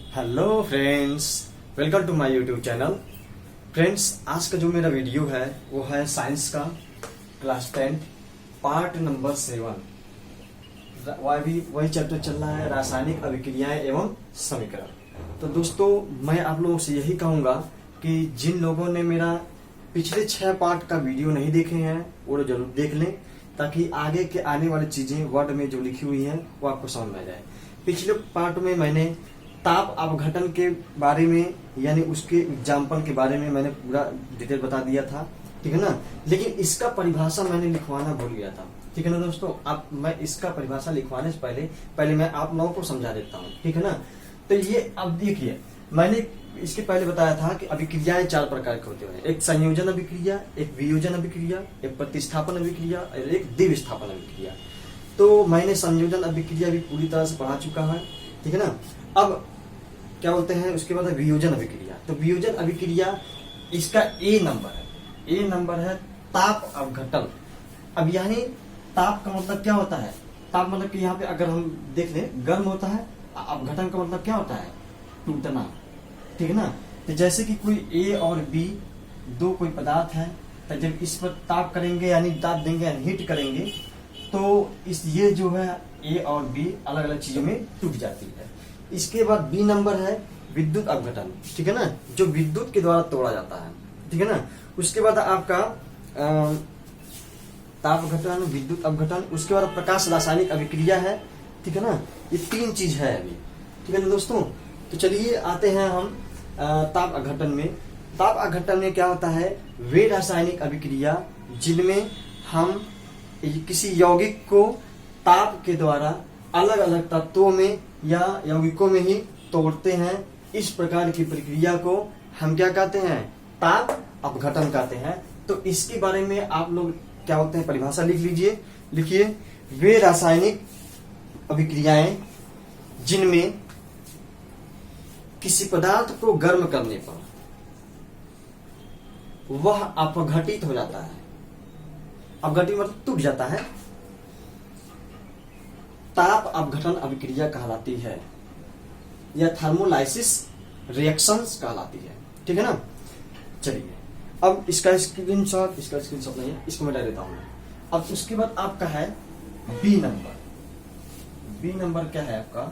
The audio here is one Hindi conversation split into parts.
Hello friends, welcome to my YouTube channel. Friends, आज का जो मेरा वीडियो है वो है साइंस का क्लास 10 पार्ट नंबर 7। वही चैप्टर चल रहा है, रासायनिक अभिक्रियाएं एवं समीकरण। तो दोस्तों, मैं आप लोगों से यही कहूंगा कि जिन लोगों ने मेरा पिछले 6 पार्ट का वीडियो नहीं देखे हैं वो जरूर देख लें, ताकि आगे के आने वाली चीजें वर्ड में जो लिखी हुई हैं वो आपको समझ में आ जाए। पिछले पार्ट में मैंने ताप अपघटन के बारे में यानी उसके एग्जाम्पल के बारे में मैंने पूरा डिटेल बता दिया था, ठीक है ना। लेकिन इसका परिभाषा मैंने लिखवाना भूल गया था, ठीक है ना दोस्तों। आप मैं इसका परिभाषा लिखवाने से पहले मैं आप लोगों को समझा देता हूँ, ठीक है ना। तो ये अब देखिए, मैंने इसके पहले बताया था कि अभिक्रियाएं 4 प्रकार के होते हैं। एक संयोजन अभिक्रिया, एक वियोजन अभिक्रिया, एक प्रतिस्थापन अभिक्रिया और एक द्विविस्थापन अभिक्रिया। तो मैंने संयोजन अभिक्रिया भी पूरी तरह से पढ़ा चुका है, ठीक है ना। अब क्या बोलते हैं, उसके बाद वियोजन अभिक्रिया। तो वियोजन अभिक्रिया इसका ए नंबर है ताप अपघटन। अब यानी ताप का मतलब क्या होता है? ताप मतलब कि यहाँ पे अगर हम देख लें, गर्म होता है। अपघटन का मतलब क्या होता है? टूटना, ठीक है ना। तो जैसे कि कोई ए और बी दो कोई पदार्थ है, तो जब इस पर ताप करेंगे यानी ताप देंगे यानी हीट करेंगे, तो इस ये जो है ए और बी अलग अलग चीजों में टूट जाती है। इसके बाद बी नंबर है विद्युत अपघटन, ठीक है ना, जो विद्युत के द्वारा तोड़ा जाता है, ठीक है ना। उसके बाद आपका ताप अपघटन, विद्युत अपघटन, उसके बाद प्रकाश रासायनिक अभिक्रिया है, ठीक है ना। ये 3 चीज है अभी, ठीक है ना दोस्तों। तो चलिए आते हैं हम ताप अपघटन में। ताप अपघटन में क्या होता है? वे रासायनिक अभिक्रिया जिनमें हम किसी यौगिक को ताप के द्वारा अलग अलग तत्वों में या यौगिकों में ही तोड़ते हैं। इस प्रकार की प्रक्रिया को हम क्या कहते हैं? ताप अपघटन कहते हैं। तो इसके बारे में आप लोग क्या होते हैं, परिभाषा लिख लीजिए। लिखिए, वे रासायनिक अभिक्रियाएं जिनमें किसी पदार्थ को गर्म करने पर वह अपघटित हो जाता है। अपघटित मतलब टूट जाता है, ताप अपघटन अभिक्रिया कहलाती है या थर्मोलाइसिस रिएक्शंस कहलाती है, ठीक है ना। चलिए, अब इसका स्क्रीनशॉट नहीं है, इसको मैं डाल देता हूं। अब उसके बाद आपका है बी नंबर। बी नंबर क्या है आपका?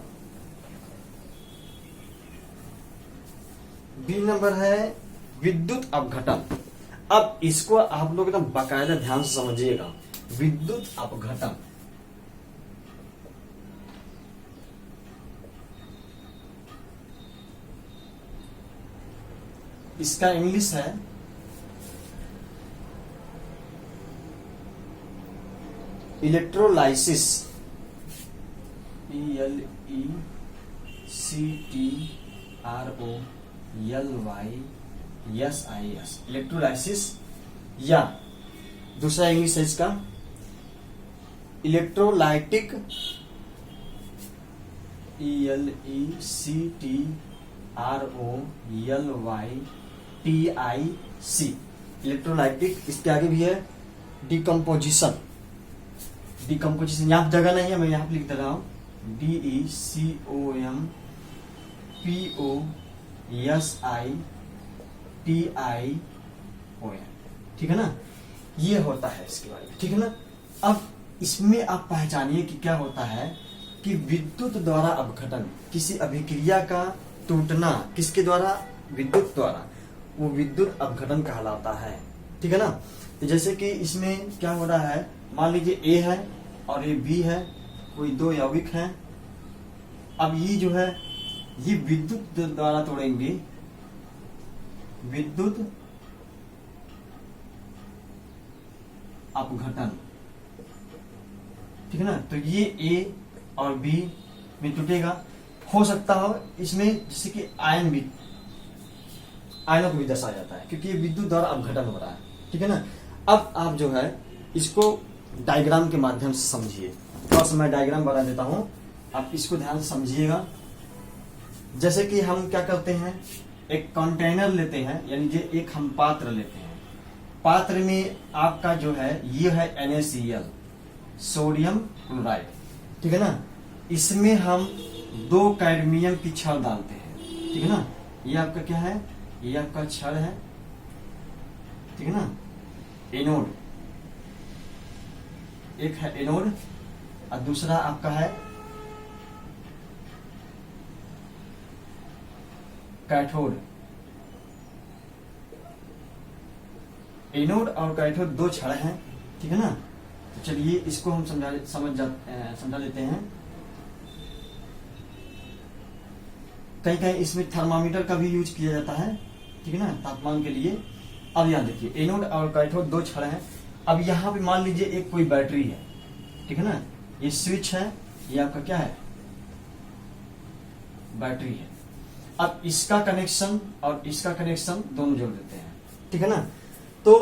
बी नंबर है विद्युत अपघटन। अब इसको आप लोग एकदम बाकायदा ध्यान से समझिएगा। विद्युत अपघटन, इसका इंग्लिश है इलेक्ट्रोलाइसिस, ELECTROLYSIS, इलेक्ट्रोलाइसिस। या दूसरा इंग्लिश है इसका इलेक्ट्रोलाइटिक, ELECTROLYTIC, इलेक्ट्रोलाइटिक। इसके आगे भी है डिकम्पोजिशन। यहाँ जगह नहीं है, मैं यहाँ पे लिख दे रहा हूं DECOMPOSITION, ठीक है ना। ये होता है इसके बारे में, ठीक है ना। अब इसमें आप पहचानिए कि क्या होता है कि विद्युत द्वारा अपघटन, किसी अभिक्रिया का टूटना किसके द्वारा? विद्युत द्वारा, वो विद्युत अपघटन कहलाता है, ठीक है ना। तो जैसे कि इसमें क्या हो रहा है, मान लीजिए ए है और ये बी है, कोई 2 यौगिक हैं। अब ये जो है ये विद्युत द्वारा तोड़ेंगे, विद्युत अपघटन, ठीक है ना। तो ये ए और बी में टूटेगा। हो सकता हो इसमें जैसे कि आयनों को भी दर्शाया जाता है, क्योंकि ये विद्युत द्वारा अपघटन हो रहा है, ठीक है ना। अब आप जो है इसको डायग्राम के माध्यम से समझिए। थोड़ा सा मैं डायग्राम बना देता हूं, आप इसको ध्यान से समझिएगा। जैसे कि हम क्या करते हैं, एक कंटेनर लेते हैं, यानी कि एक हम पात्र लेते हैं। पात्र में आपका जो है ये है NaCl, सोडियम क्लोराइड, ठीक है ना। इसमें हम 2 कैडमियम की छड़ डालते हैं, ठीक है ना। ये आपका क्या है, ये आपका क्षार है, ठीक है ना। एनोड, एक है एनोड और दूसरा आपका है कैथोड। एनोड और कैथोड दो छड़ हैं, ठीक है ना। तो चलिए इसको हम समझा लेते हैं। कहीं कहीं इसमें थर्मामीटर का भी यूज किया जाता है, ठीक है ना, तापमान के लिए। अब यहाँ देखिए एनोड और कैथोड दो छड़ हैं। अब यहाँ पे मान लीजिए एक कोई बैटरी है, ठीक है ना, ये स्विच है, ये आपका क्या है, बैटरी है। अब इसका कनेक्शन और इसका कनेक्शन दोनों जोड़ देते हैं, ठीक है ना। तो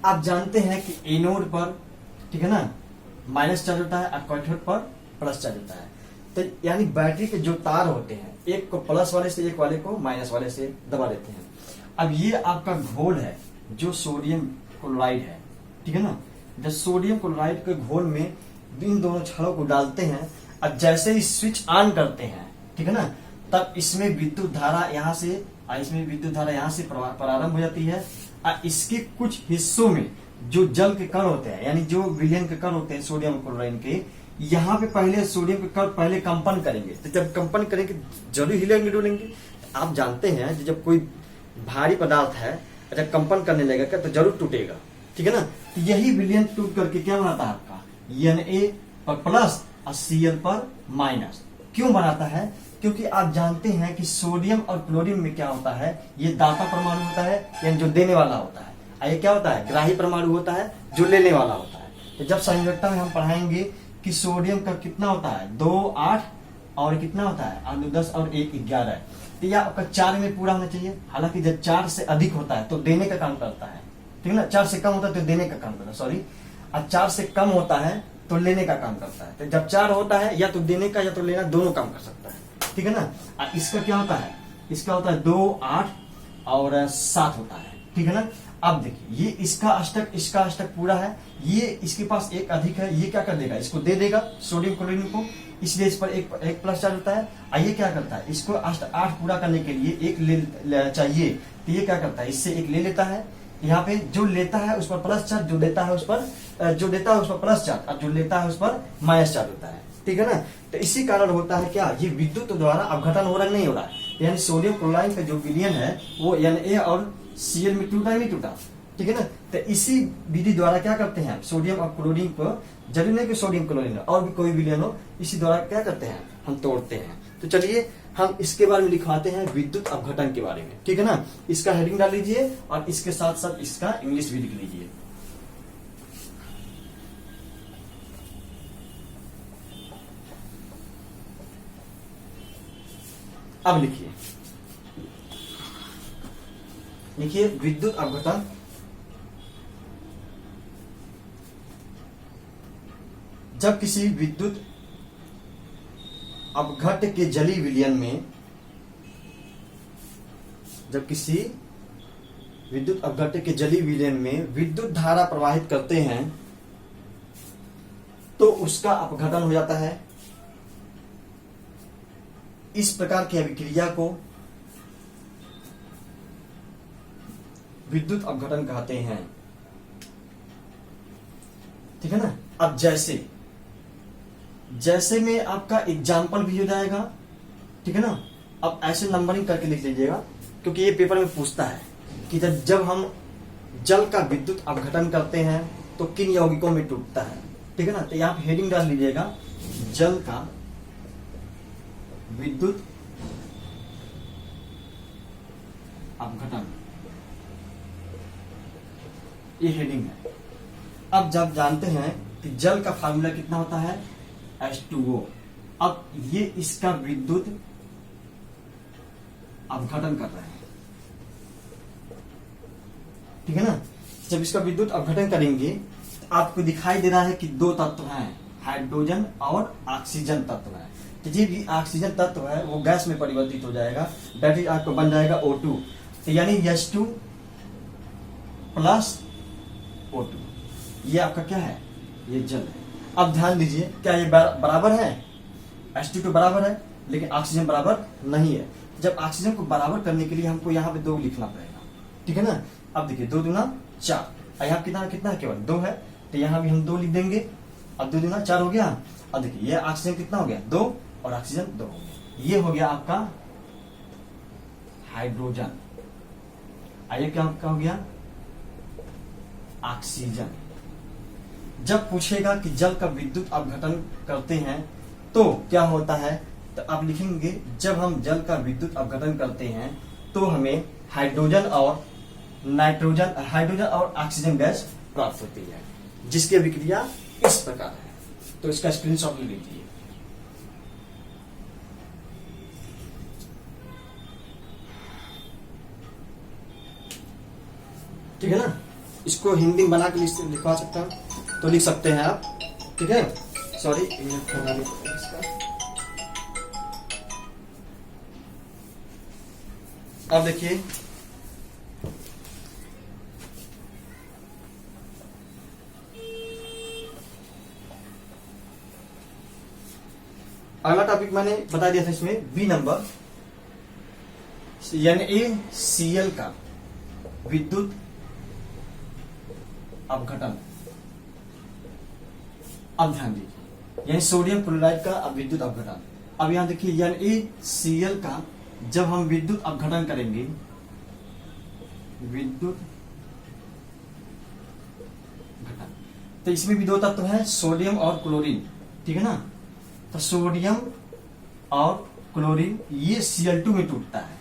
आप जानते हैं कि एनोड पर, ठीक है ना, माइनस चार्ज होता है और कैथोड पर प्लस चार्ज होता है। तो यानी बैटरी के जो तार होते हैं, एक को प्लस वाले से, एक वाले को माइनस वाले से दबा देते हैं। अब ये आपका घोल है जो सोडियम क्लोराइड है, ठीक है ना। जब सोडियम क्लोराइड के घोल में इन दोनों छड़ों को डालते हैं और जैसे ही स्विच ऑन करते हैं, ठीक है ना, तब इसमें विद्युत धारा यहाँ से प्रारंभ हो जाती है। और इसके कुछ हिस्सों में जो जल के कण होते हैं, यानी जो विलयन के कण होते हैं सोडियम क्लोराइड के, यहाँ पे पहले सोडियम के कण पहले कंपन करेंगे। तो जब कंपन करेंगे जरूर हिलेंगे डुलेंगे। आप जानते हैं जब कोई भारी पदार्थ है जब कंपन करने लगेगा तो जरूर टूटेगा, ठीक है ना। तो यही विलयन टूट करके क्या बनाता है आपका Na पर प्लस और Cl पर माइनस। क्यों बनाता है? क्योंकि आप जानते हैं कि सोडियम और क्लोरीन में क्या होता है, ये दाता परमाणु होता है, यानी जो देने वाला होता है, और ये क्या होता है, ग्राही परमाणु होता है, जो लेने वाला होता है। तो जब संयोजकता में हम पढ़ाएंगे कि सोडियम का कितना होता है 2 8 और कितना होता है 8 2 10 और 1 11, तो यह आपका 4 में पूरा होना चाहिए। हालांकि जब 4 से अधिक होता है तो देने का काम करता है, ठीक है ना। 4 से कम होता है तो देने का काम करता है, सॉरी, और 4 से कम होता है तो लेने का काम करता है। तो जब 4 होता है या तो देने का या तो लेना, दोनों काम कर सकता है, ठीक है ना। और इसका क्या होता है, इसका होता है 2 8 और 7 होता है, ठीक है ना। अब देखिए ये इसका अष्टक पूरा है, ये इसके पास एक अधिक है, ये क्या कर देगा, इसको दे देगा सोडियम क्लोरीन को, इसलिए इस पर एक प्लस चार्ज होता है। और ये क्या करता है, इसको अष्ट 8 पूरा करने के लिए एक ले चाहिए, तो ये क्या करता है, इससे एक ले लेता है। यहाँ पे जो लेता है उस पर प्लस चार्ज, जो देता है उस पर प्लस चार्ज, और जो लेता है उस पर माइनस चार्ज होता है, ठीक है ना। तो इसी कारण होता है क्या, ये विद्युत द्वारा अपघटन हो रहा नहीं हो रहा है। यानी सोडियम क्लोराइड का जो विलयन है वो Na और Cl में टूटा नहीं टूटा, ठीक है ना। तो इसी विधि द्वारा क्या करते हैं, सोडियम और क्लोरीन को, जरूरी नहीं कि सोडियम क्लोरीन और भी कोई विलयन हो, इसी द्वारा क्या करते हैं, हम तोड़ते हैं। तो चलिए हम इसके बारे में लिखवाते हैं, विद्युत अपघटन के बारे में, ठीक है ना। इसका हेडिंग डाल लीजिए और इसके साथ साथ इसका इंग्लिश भी लिख लीजिए। अब लिखिए विद्युत अपघटन जब किसी विद्युत अपघट्य के जलीय विलयन में, जब किसी विद्युत अपघट्य के जलीय विलयन में विद्युत धारा प्रवाहित करते हैं तो उसका अपघटन हो जाता है। इस प्रकार की अभिक्रिया को विद्युत अपघटन कहते हैं, ठीक है ना। अब जैसे में आपका एग्जाम्पल भी हो जाएगा, ठीक है ना। अब ऐसे नंबरिंग करके लिख लीजिएगा, क्योंकि ये पेपर में पूछता है कि जब हम जल का विद्युत अपघटन करते हैं तो किन यौगिकों में टूटता है, ठीक है ना। तो यहाँ पे हेडिंग डाल लीजिएगा, जल का विद्युत अपघटन, ये हेडिंग है। अब जब जानते हैं कि जल का फार्मूला कितना होता है H2O, अब ये इसका विद्युत अपघटन कर रहे हैं, ठीक है ना। जब इसका विद्युत अपघटन करेंगे तो आपको दिखाई दे रहा है कि 2 तत्व हैं, हाइड्रोजन और ऑक्सीजन तत्व है। तो जो भी ऑक्सीजन तत्व है वो गैस में परिवर्तित हो जाएगा, दैट इज आपको बन जाएगा O2, तो यानी H2 प्लस O2, ये आपका क्या है, ये जल है। अब ध्यान दीजिए क्या ये बराबर है, H2 बराबर है, लेकिन ऑक्सीजन बराबर नहीं है। जब ऑक्सीजन को बराबर करने के लिए हमको यहाँ पे 2 लिखना पड़ेगा, ठीक है ना। अब देखिए 2 दूना 4, यहाँ कितना कितना है, केवल 2 है, तो यहाँ भी हम 2 लिख देंगे। अब 2 दूना 4 हो गया। अब देखिए ये ऑक्सीजन कितना हो गया, 2, और ऑक्सीजन 2 हो गया। ये हो गया आपका हाइड्रोजन। आइए क्या हो गया, ऑक्सीजन। जब पूछेगा कि जल का विद्युत अपघटन करते हैं तो क्या होता है, तो आप लिखेंगे जब हम जल का विद्युत अपघटन करते हैं तो हमें हाइड्रोजन और ऑक्सीजन गैस प्राप्त होती है, जिसकी अभिक्रिया इस प्रकार है। तो इसका स्क्रीनशॉट ले लीजिए। ठीक है ना। इसको हिंदी में बना के लिखवा सकते हैं तो लिख सकते हैं आप, ठीक है। सॉरी, अब देखिए अगला टॉपिक मैंने बता दिया था, इसमें बी नंबर NaCl का विद्युत अपघटन। अब ध्यान दीजिए, यानी सोडियम क्लोराइड का विद्युत अपघटन। अब यहां देखिए NaCl का जब हम विद्युत अपघटन करेंगे, विद्युत घटन, तो इसमें भी 2 तत्व है, सोडियम और क्लोरीन, ठीक है ना। तो सोडियम और क्लोरीन ये Cl2 में टूटता है,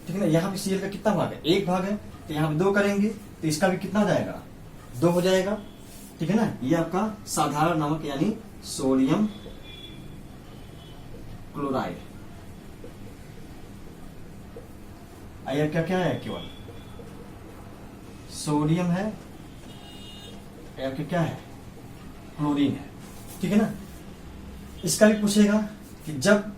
ठीक है ना। यहाँ पे Cl का कितना भाग है, 1 भाग है, तो यहाँ पे 2 करेंगे तो इसका भी कितना हो जाएगा, 2 हो जाएगा, ठीक है ना। ये आपका साधारण नमक यानी सोडियम क्लोराइड। आइए क्या क्या है, केवल सोडियम है, क्या है, क्लोरीन है, ठीक है ना। इसका भी पूछेगा कि जब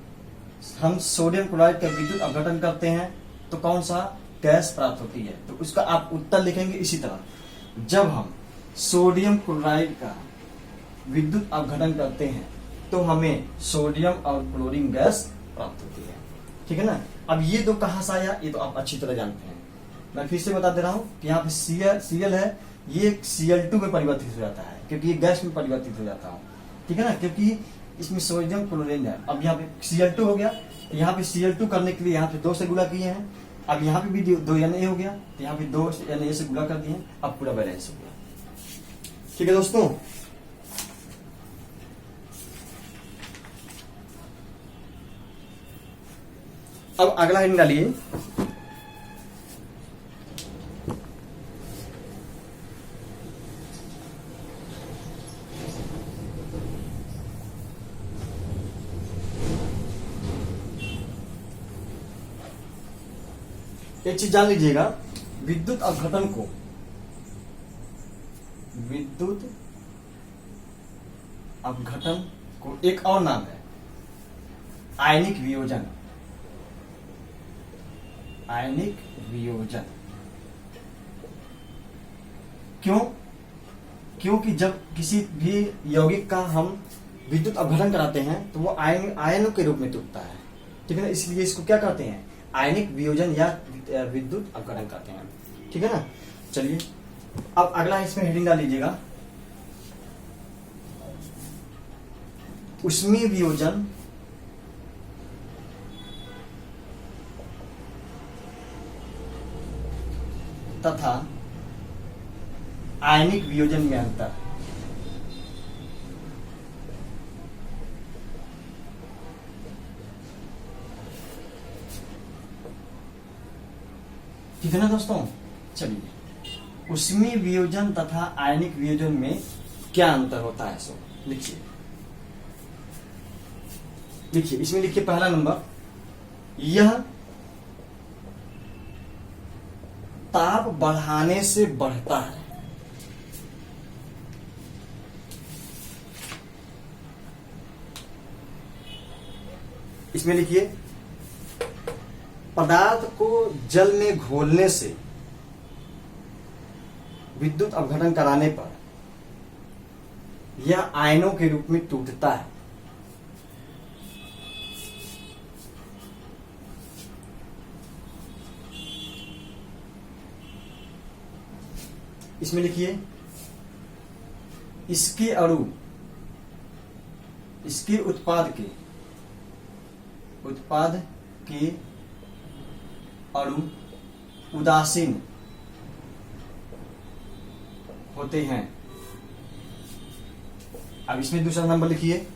हम सोडियम क्लोराइड का विद्युत अपघटन करते हैं तो कौन सा गैस प्राप्त होती है, तो उसका आप उत्तर लिखेंगे इसी तरह। जब हम सोडियम क्लोराइड का विद्युत अपघटन करते हैं तो हमें सोडियम और क्लोरीन गैस प्राप्त होती है, ठीक है ना। अब ये 2 कहां से आया, ये तो आप अच्छी तरह जानते हैं। मैं फिर से बता दे रहा हूं कि यहाँ पे Cl है, ये Cl2 में परिवर्तित हो जाता है, क्योंकि ये गैस में परिवर्तित हो जाता है, ठीक है ना, क्योंकि इसमें सोडियम क्लोरीन है। अब यहाँ पे Cl2 हो गया, यहाँ पे Cl2 करने के लिए यहाँ पे 2 से गुणा किए हैं। अब यहाँ पे भी 2 Na हो गया, तो यहाँ पे 2 Na से गुणा कर दिए, अब पूरा बैलेंस हो गया, ठीक है दोस्तों। अब अगला हेडिंग डालिए, एक चीज जान लीजिएगा, विद्युत अपघटन को एक और नाम है आयनिक वियोजन। आयनिक वियोजन क्यों? क्योंकि जब किसी भी यौगिक का हम विद्युत अपघटन कराते हैं तो वो आयनों के रूप में टूटता है, ठीक है ना। इसलिए इसको क्या कहते हैं, आयनिक वियोजन या विद्युत अपघटन कहते हैं, ठीक है ना। चलिए अब अगला इसमें हेडिंग डाल लीजिएगा, ऊष्मीय वियोजन तथा आयनिक वियोजन में अंतर। ठीक है ना दोस्तों। चलिए ऊष्मीय वियोजन तथा आयनिक वियोजन में क्या अंतर होता है, सो लिखिए। लिखिए इसमें लिखिए पहला नंबर, यह ताप बढ़ाने से बढ़ता है। इसमें लिखिए पदार्थ को जल में घोलने से विद्युत अपघटन कराने पर यह आयनों के रूप में टूटता है। इसमें लिखिए इसके अणु, इसके उत्पाद के अणु उदासीन होते हैं। अब इसमें दूसरा नंबर लिखिए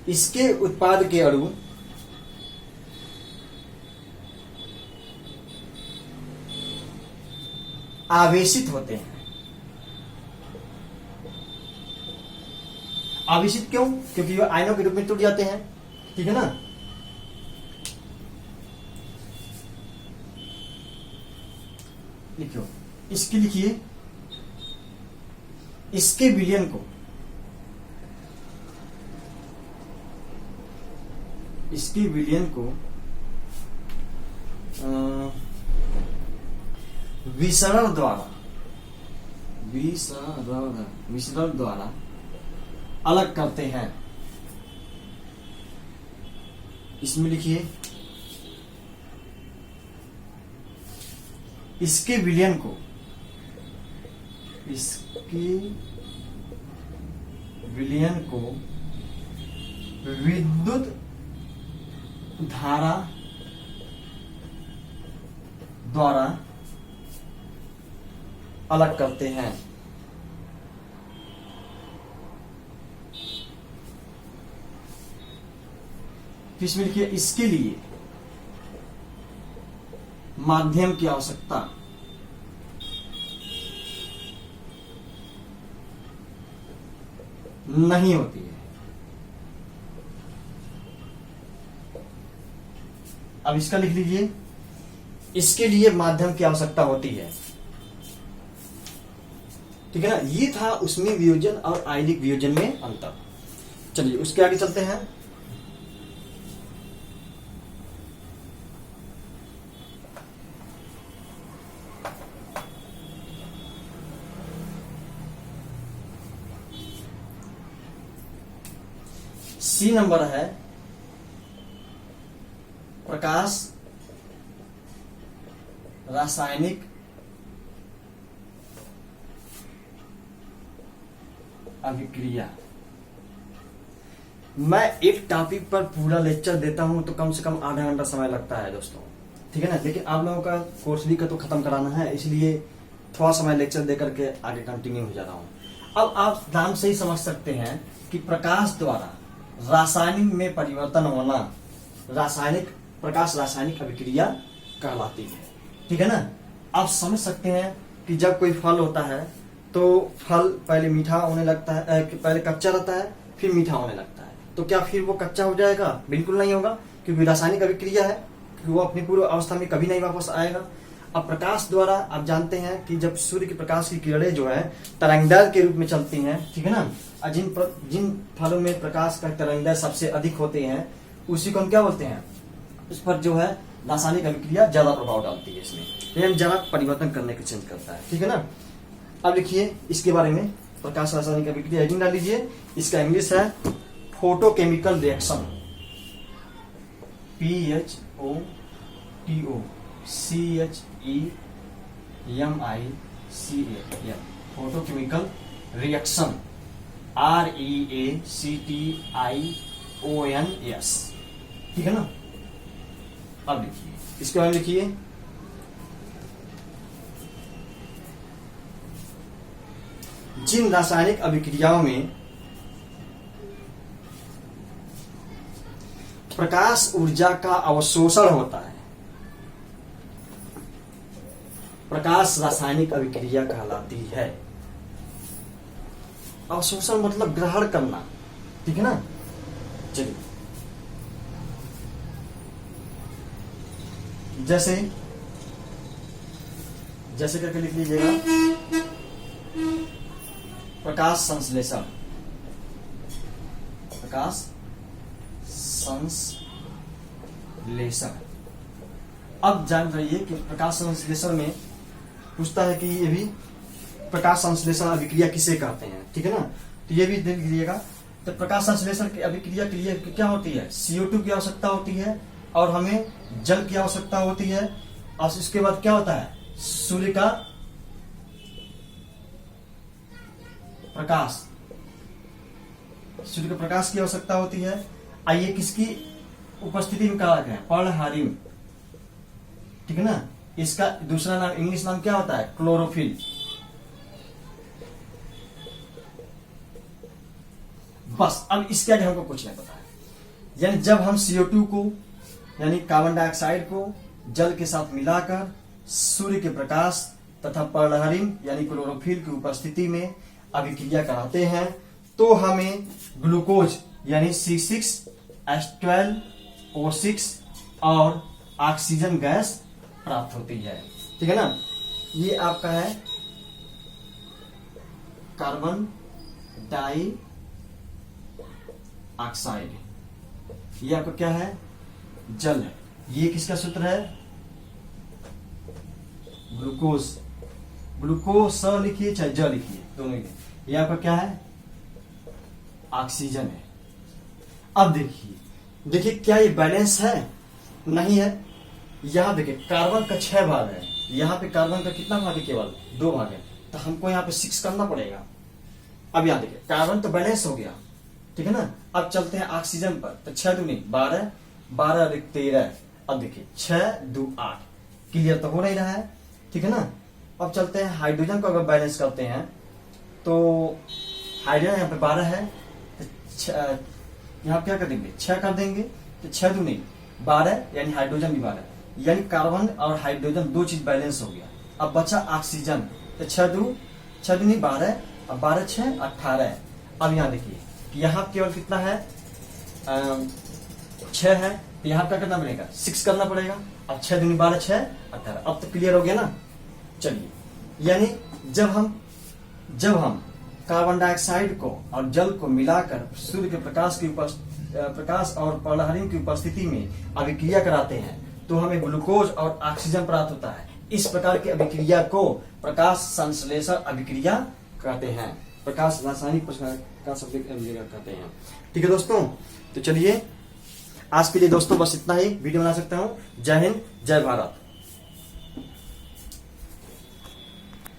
इसके उत्पाद के अणु आवेशित होते हैं। आवेशित क्यों? क्योंकि वो आयनों के रूप में टूट जाते हैं, ठीक है ना। लिखियो इसके, लिखिए इसके विलयन को, इसके विलयन को विसरण द्वारा अलग करते हैं। इसमें लिखिए इसके विलयन को, इसके विलयन को विद्युत धारा द्वारा अलग करते हैं। इसमें लिखिए इसके लिए माध्यम की आवश्यकता नहीं होती है। अब इसका लिख लीजिए इसके लिए माध्यम की आवश्यकता होती है, ठीक है ना। ये था उसमें वियोजन और आयनिक वियोजन में अंतर। चलिए उसके आगे चलते हैं। सी नंबर है प्रकाश रासायनिक अभिक्रिया। मैं एक टॉपिक पर पूरा लेक्चर देता हूं तो कम से कम आधा घंटा समय लगता है दोस्तों, ठीक है ना। लेकिन आप लोगों का कोर्स भी का तो खत्म कराना है, इसलिए थोड़ा समय लेक्चर दे करके आगे कंटिन्यू हो जा रहा हूं। अब आप नाम से ही समझ सकते हैं कि प्रकाश द्वारा रासायनिक में परिवर्तन होना प्रकाश रासायनिक अभिक्रिया कहलाती है, ठीक है ना। आप समझ सकते हैं कि जब कोई फल होता है तो फल पहले मीठा होने लगता है, पहले कच्चा रहता है फिर मीठा होने लगता है, तो क्या फिर वो कच्चा हो जाएगा? बिल्कुल नहीं होगा, क्योंकि रासायनिक अभिक्रिया है, क्योंकि वो अपनी पूर्व अवस्था में कभी नहीं वापस आएगा। अब प्रकाश द्वारा आप जानते हैं कि जब सूर्य के प्रकाश की किरणें जो है तरंगदैर्घ्य के रूप में चलती हैं, ठीक है ना। और जिन फलों में प्रकाश का तरंगदैर्घ्य सबसे अधिक होते हैं उसी को हम क्या बोलते हैं, उस पर जो है रासायनिक अभिक्रिया ज्यादा प्रभाव डालती है, इसमें ज्यादा परिवर्तन करने की चेंज करता है, ठीक है ना। अब लिखिए इसके बारे में, प्रकाश रासायनिक अभिक्रिया हेडिंग डाल लीजिए। इसका इंग्लिश है photochemical reaction, PHOTOCEMICAL, photochemical reaction, REACTIONS, ठीक है ना। अब लिखिए इसके बारे में, लिखिए जिन रासायनिक अभिक्रियाओं में प्रकाश ऊर्जा का अवशोषण होता है, प्रकाश रासायनिक अभिक्रिया कहलाती है। अवशोषण मतलब ग्रहण करना, ठीक है ना। चलिए जैसे करके लिख लीजिएगा प्रकाश संश्लेषण, प्रकाश संश्लेषण। अब जान रहिए कि प्रकाश संश्लेषण में पूछता है कि ये भी प्रकाश संश्लेषण अभिक्रिया किसे कहते हैं, ठीक है ना। तो ये भी देख लीजिएगा। तो प्रकाश संश्लेषण की अभिक्रिया के लिए क्या होती है, CO2 की आवश्यकता होती है और हमें जल की आवश्यकता होती है, और इसके बाद क्या होता है, सूर्य का प्रकाश, सूर्य के प्रकाश की आवश्यकता होती है। आइए किसकी उपस्थिति में कारक है, पर्णहारिम, ठीक है ना। इसका दूसरा नाम, इंग्लिश नाम क्या होता है, क्लोरोफिल। बस अब इसके आगे हमको कुछ नहीं पता है। यानी जब हम CO2 को, यानी कार्बन डाइऑक्साइड को जल के साथ मिलाकर सूर्य के प्रकाश तथा पर्णहरिम यानी क्लोरोफिल की उपस्थिति में अभिक्रिया कराते हैं, तो हमें ग्लूकोज यानी C6H12O6 और ऑक्सीजन गैस प्राप्त होती है, ठीक है ना। ये आपका है कार्बन डाई ऑक्साइड, ये आपका क्या है, जल है। ये किसका सूत्र है, ग्लूकोज, ग्लूकोज स लिखिए चाहे ज लिखिए, दोनों ही। ये आपका क्या है, ऑक्सीजन है। अब देखिए क्या ये बैलेंस है, नहीं है। यहां देखिए कार्बन का 6 भाग है, यहाँ पे कार्बन का कितना भाग है, केवल 2 भाग है, तो हमको यहाँ पे 6 करना पड़ेगा। अब यहाँ देखिए कार्बन तो बैलेंस हो गया, ठीक है ना। अब चलते हैं ऑक्सीजन पर, तो 6 दूनी 12, 12 अधिक 13। अब देखिए 6 2 8, क्लियर तो हो नहीं रहा है, ठीक है ना। अब चलते हैं हाइड्रोजन को, अगर बैलेंस करते हैं तो हाइड्रोजन यहाँ पे 12 है, तो यहाँ क्या कर देंगे, 6 कर देंगे, तो 6 दूनी 12, यानी हाइड्रोजन भी 12, यानी कार्बन और हाइड्रोजन 2 चीज बैलेंस हो गया। अब बचा ऑक्सीजन, तो 6 दूनी 12, अब 12 6 18। अब यहाँ देखिए यहाँ केवल कितना है, 6 है, तो यहाँ क्या करना पड़ेगा, 6 करना पड़ेगा। अब 6 दूनी 12 6 18। अब तो क्लियर हो गया ना। चलिए, यानी जब हम कार्बन डाइऑक्साइड को और जल को मिलाकर सूर्य के प्रकाश और पर्णहरिम की उपस्थिति में अभिक्रिया कराते हैं, तो हमें ग्लूकोज और ऑक्सीजन प्राप्त होता है। इस प्रकार की अभिक्रिया को प्रकाश संश्लेषण अभिक्रिया कहते हैं, प्रकाश रासायनिक का अभिक्रिया कहते हैं, ठीक है दोस्तों। तो चलिए आज के लिए दोस्तों बस इतना ही वीडियो बना सकता हूँ। जय हिंद, जय भारत।